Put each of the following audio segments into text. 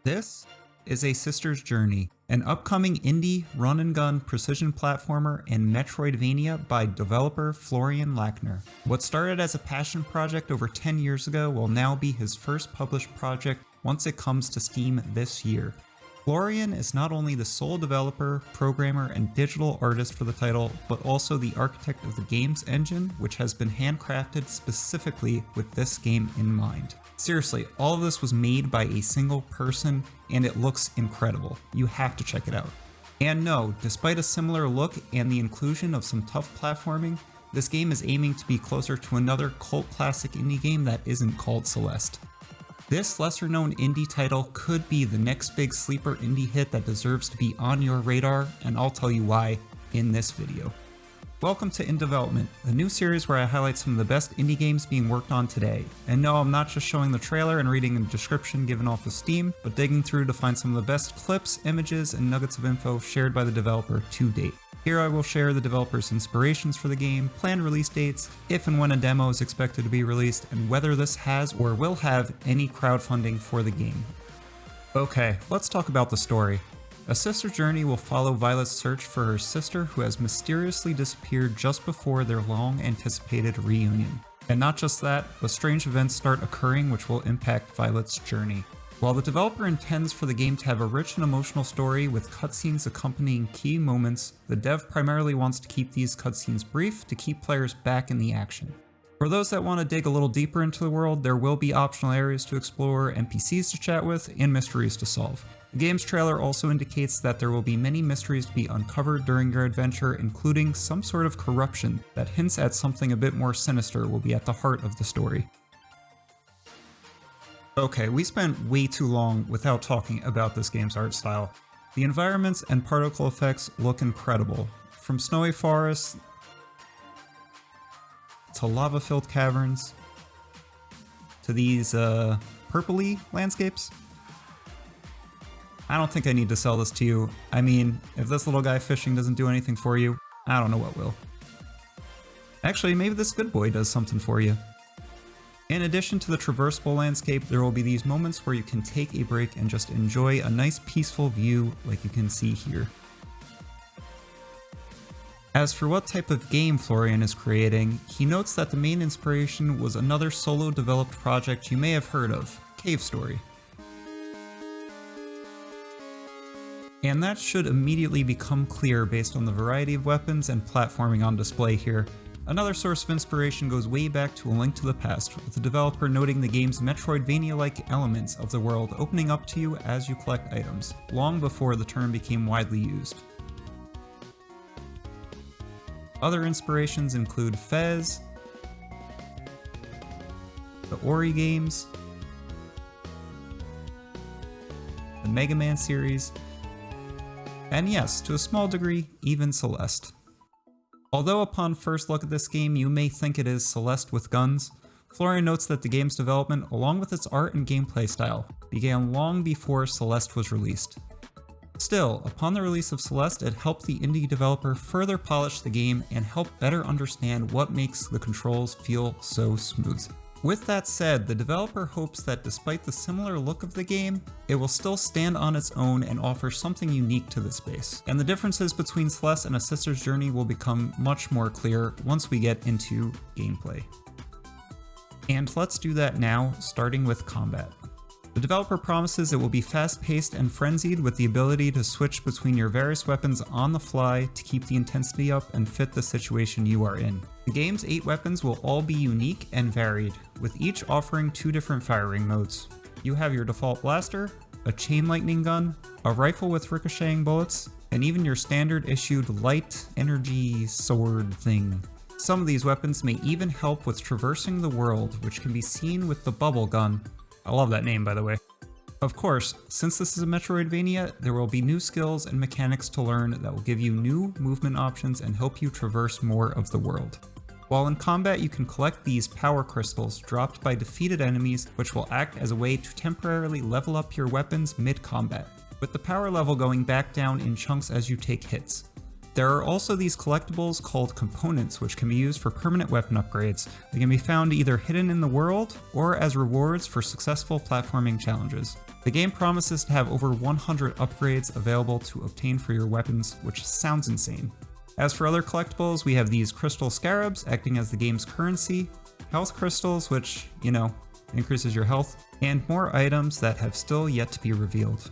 This is A Sister's Journey, an upcoming indie run-and-gun precision platformer and Metroidvania by developer Florian Lackner. What started as a passion project over 10 years ago will now be his first published project once it comes to Steam this year. Florian is not only the sole developer, programmer, and digital artist for the title, but also the architect of the game's engine, which has been handcrafted specifically with this game in mind. Seriously, all of this was made by a single person, and it looks incredible. You have to check it out. And no, despite a similar look and the inclusion of some tough platforming, this game is aiming to be closer to another cult classic indie game that isn't called Celeste. This lesser-known indie title could be the next big sleeper indie hit that deserves to be on your radar, and I'll tell you why in this video. Welcome to In Development, the new series where I highlight some of the best indie games being worked on today. And no, I'm not just showing the trailer and reading a description given off of Steam, but digging through to find some of the best clips, images, and nuggets of info shared by the developer to date. Here I will share the developer's inspirations for the game, planned release dates, if and when a demo is expected to be released, and whether this has or will have any crowdfunding for the game. Okay, let's talk about the story. A Sister's Journey will follow Violet's search for her sister who has mysteriously disappeared just before their long-anticipated reunion. And not just that, but strange events start occurring which will impact Violet's journey. While the developer intends for the game to have a rich and emotional story with cutscenes accompanying key moments, the dev primarily wants to keep these cutscenes brief to keep players back in the action. For those that want to dig a little deeper into the world, there will be optional areas to explore, NPCs to chat with, and mysteries to solve. The game's trailer also indicates that there will be many mysteries to be uncovered during your adventure, including some sort of corruption that hints at something a bit more sinister will be at the heart of the story. Okay, we spent way too long without talking about this game's art style. The environments and particle effects look incredible, from snowy forests to lava-filled caverns to these purpley landscapes. I don't think I need to sell this to you. I mean, if this little guy fishing doesn't do anything for you, I don't know what will. Actually, maybe this good boy does something for you. In addition to the traversable landscape, there will be these moments where you can take a break and just enjoy a nice peaceful view like you can see here. As for what type of game Florian is creating, he notes that the main inspiration was another solo developed project you may have heard of, Cave Story. And that should immediately become clear based on the variety of weapons and platforming on display here. Another source of inspiration goes way back to A Link to the Past, with the developer noting the game's Metroidvania-like elements of the world opening up to you as you collect items, long before the term became widely used. Other inspirations include Fez, the Ori games, the Mega Man series, and yes, to a small degree, even Celeste. Although upon first look at this game you may think it is Celeste with guns, Florian notes that the game's development, along with its art and gameplay style, began long before Celeste was released. Still, upon the release of Celeste, it helped the indie developer further polish the game and help better understand what makes the controls feel so smooth. With that said, the developer hopes that despite the similar look of the game, it will still stand on its own and offer something unique to the space. And the differences between Celeste and A Sister's Journey will become much more clear once we get into gameplay. And let's do that now, starting with combat. The developer promises it will be fast-paced and frenzied with the ability to switch between your various weapons on the fly to keep the intensity up and fit the situation you are in. The game's 8 weapons will all be unique and varied, with each offering 2 different firing modes. You have your default blaster, a chain lightning gun, a rifle with ricocheting bullets, and even your standard issued light energy sword thing. Some of these weapons may even help with traversing the world, which can be seen with the bubble gun. I love that name, by the way. Of course, since this is a Metroidvania, there will be new skills and mechanics to learn that will give you new movement options and help you traverse more of the world. While in combat, you can collect these power crystals dropped by defeated enemies, which will act as a way to temporarily level up your weapons mid-combat, with the power level going back down in chunks as you take hits. There are also these collectibles called components, which can be used for permanent weapon upgrades. They can be found either hidden in the world or as rewards for successful platforming challenges. The game promises to have over 100 upgrades available to obtain for your weapons, which sounds insane. As for other collectibles, we have these crystal scarabs acting as the game's currency, health crystals, which, increases your health, and more items that have still yet to be revealed.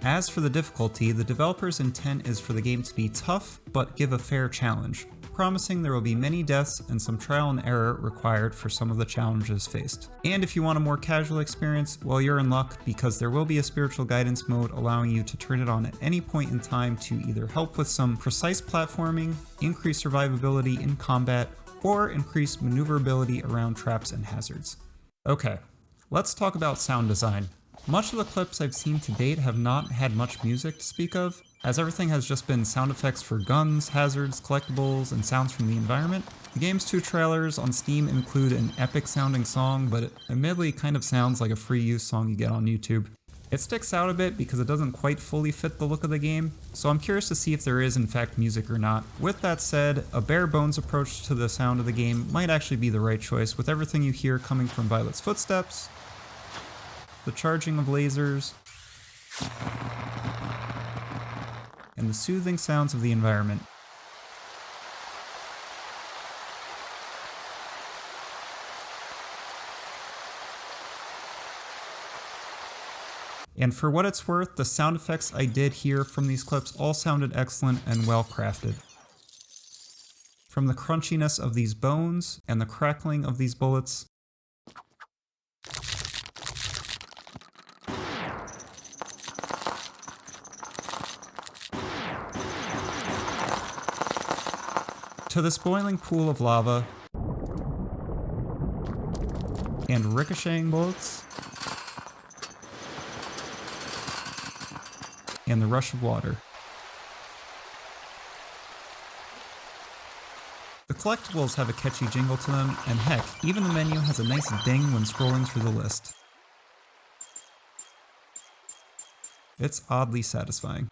As for the difficulty, the developer's intent is for the game to be tough, but give a fair challenge, promising there will be many deaths and some trial and error required for some of the challenges faced. And if you want a more casual experience, well, you're in luck, because there will be a spiritual guidance mode allowing you to turn it on at any point in time to either help with some precise platforming, increase survivability in combat, or increase maneuverability around traps and hazards. Okay, let's talk about sound design. Much of the clips I've seen to date have not had much music to speak of, as everything has just been sound effects for guns, hazards, collectibles, and sounds from the environment. The game's 2 trailers on Steam include an epic sounding song, but it admittedly kind of sounds like a free use song you get on YouTube. It sticks out a bit because it doesn't quite fully fit the look of the game, so I'm curious to see if there is in fact music or not. With that said, a bare bones approach to the sound of the game might actually be the right choice, with everything you hear coming from Violet's footsteps, the charging of lasers, and the soothing sounds of the environment. And for what it's worth, the sound effects I did hear from these clips all sounded excellent and well crafted. From the crunchiness of these bones and the crackling of these bullets, to this boiling pool of lava and ricocheting bullets and the rush of water. The collectibles have a catchy jingle to them, and heck, even the menu has a nice ding when scrolling through the list. It's oddly satisfying.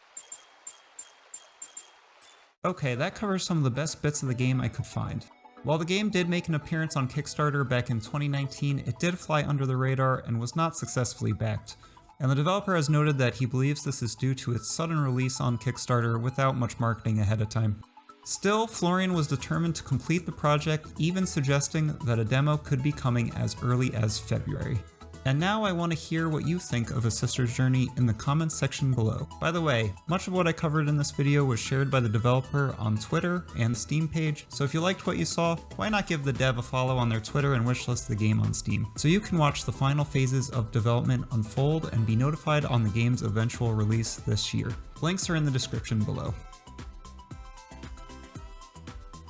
Okay, that covers some of the best bits of the game I could find. While the game did make an appearance on Kickstarter back in 2019, it did fly under the radar and was not successfully backed. And the developer has noted that he believes this is due to its sudden release on Kickstarter without much marketing ahead of time. Still, Florian was determined to complete the project, even suggesting that a demo could be coming as early as February. And now I want to hear what you think of A Sister's Journey in the comments section below. By the way, much of what I covered in this video was shared by the developer on Twitter and the Steam page, so if you liked what you saw, why not give the dev a follow on their Twitter and wishlist the game on Steam, so you can watch the final phases of development unfold and be notified on the game's eventual release this year. Links are in the description below.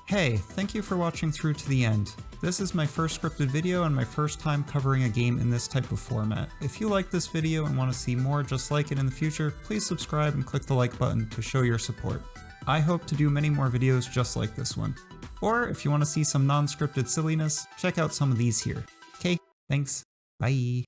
Hey, thank you for watching through to the end. This is my first scripted video and my first time covering a game in this type of format. If you like this video and want to see more just like it in the future, please subscribe and click the like button to show your support. I hope to do many more videos just like this one. Or if you want to see some non-scripted silliness, check out some of these here. Okay, thanks, bye.